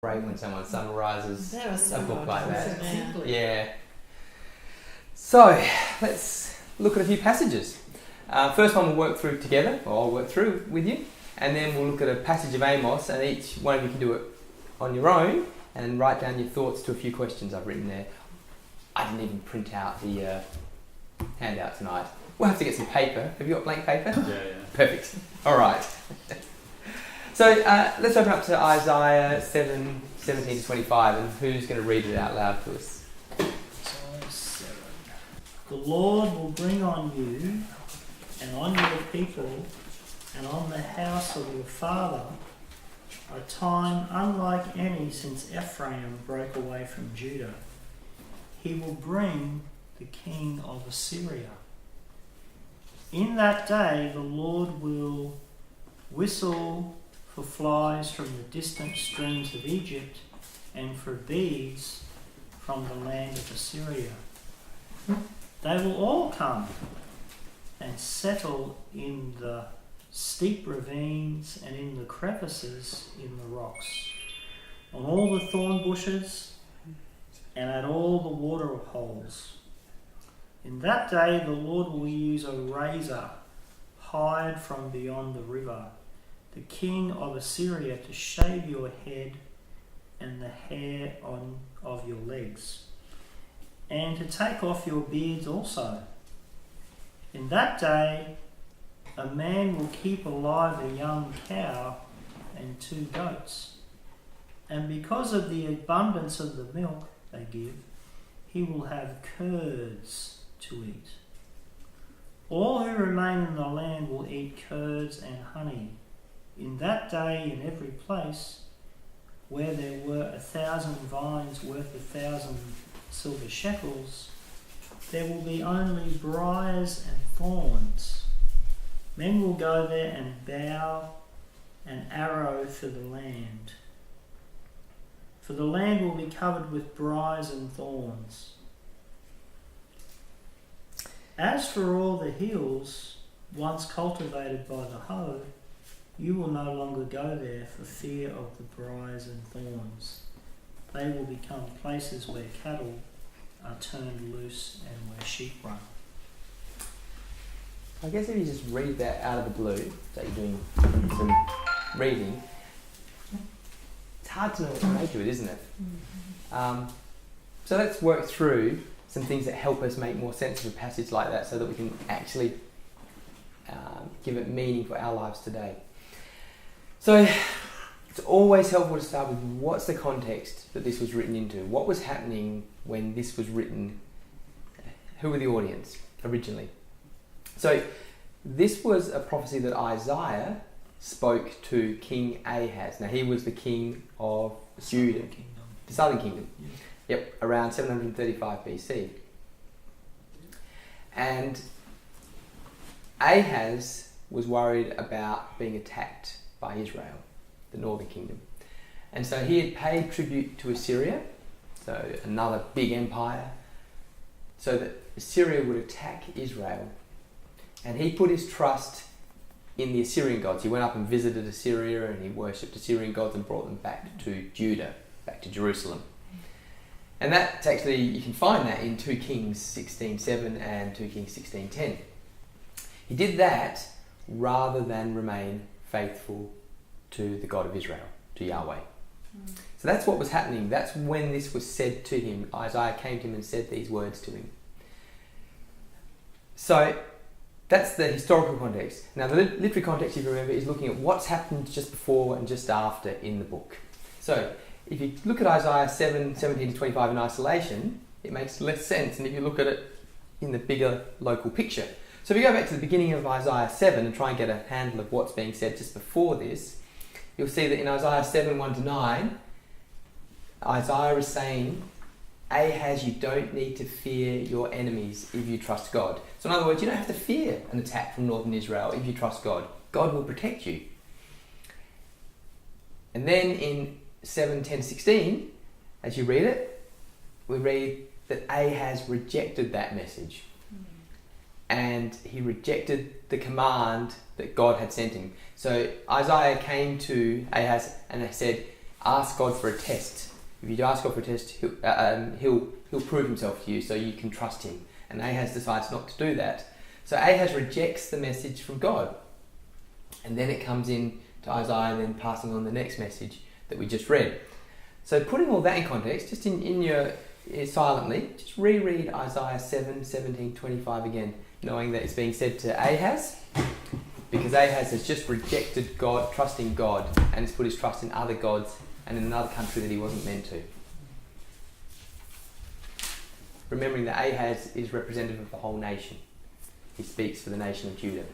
Great when someone summarises That was a book like that. Simply. Yeah. So let's look at a few passages. First one we'll work through together, or I'll work through with you, and then we'll look at a passage of Amos, and each one of you can do it on your own and write down your thoughts to a few questions I've written there. I didn't even print out the handout tonight. We'll have to get some paper. Have you got blank paper? Yeah. Perfect. All right. So let's open up to Isaiah 7:17 to 25, and who's going to read it out loud to us? Isaiah 7. The Lord will bring on you and on your people and on the house of your father a time unlike any since Ephraim broke away from Judah. He will bring the king of Assyria. In that day the Lord will whistle for flies from the distant streams of Egypt and for bees from the land of Assyria. They will all come and settle in the steep ravines and in the crevices in the rocks, on all the thorn bushes and at all the water holes. In that day the Lord will use a razor hired from beyond the river, the king of Assyria, to shave your head and the hair of your legs, and to take off your beards also. In that day a man will keep alive a young cow and 2 goats, and because of the abundance of the milk they give, he will have curds to eat. All who remain in the land will eat curds and honey. In that day, in every place where there were 1,000 vines worth 1,000 silver shekels, there will be only briars and thorns. Men will go there and bow an arrow for the land. For the land will be covered with briars and thorns. As for all the hills once cultivated by the hoe, you will no longer go there for fear of the briars and thorns. They will become places where cattle are turned loose and where sheep run. I guess if you just read that out of the blue, so you're doing some reading, it's hard to know what to make of it, isn't it? So let's work through some things that help us make more sense of a passage like that, so that we can actually give it meaning for our lives today. So it's always helpful to start with what's the context that this was written into? What was happening when this was written? Who were the audience originally? So this was a prophecy that Isaiah spoke to King Ahaz. Now he was the king of Judah, the southern kingdom. Yeah. Yep, around 735 BC. And Ahaz was worried about being attacked by Israel, the northern kingdom. And so he had paid tribute to Assyria, so another big empire, so that Assyria would attack Israel. And he put his trust in the Assyrian gods. He went up and visited Assyria and he worshipped Assyrian gods and brought them back to Judah, back to Jerusalem. And that's actually, you can find that in 2 Kings 16:7 and 2 Kings 16:10. He did that rather than remain faithful to the God of Israel, to Yahweh. So that's what was happening. That's when this was said to him. Isaiah came to him and said these words to him. So that's the historical context. Now the literary context, if you remember, is looking at what's happened just before and just after in the book. So if you look at Isaiah 7:17 to 25 in isolation, it makes less sense than if you look at it in the bigger local picture. So if you go back to the beginning of Isaiah 7 and try and get a handle of what's being said just before this, you'll see that in Isaiah 7, 1 to 9, Isaiah is saying, Ahaz, you don't need to fear your enemies if you trust God. So in other words, you don't have to fear an attack from northern Israel if you trust God. God will protect you. And then in 7:10-16, as you read it, we read that Ahaz rejected that message. And he rejected the command that God had sent him. So Isaiah came to Ahaz and said, ask God for a test. If you ask God for a test, he'll prove himself to you so you can trust him. And Ahaz decides not to do that. So Ahaz rejects the message from God. And then it comes in to Isaiah and then passing on the next message that we just read. So putting all that in context, just in your silently, just reread Isaiah 7, 17, 25 again, knowing that it's being said to Ahaz, because Ahaz has just rejected God, trusting God, and has put his trust in other gods and in another country that he wasn't meant to. Remembering that Ahaz is representative of the whole nation. He speaks for the nation of Judah.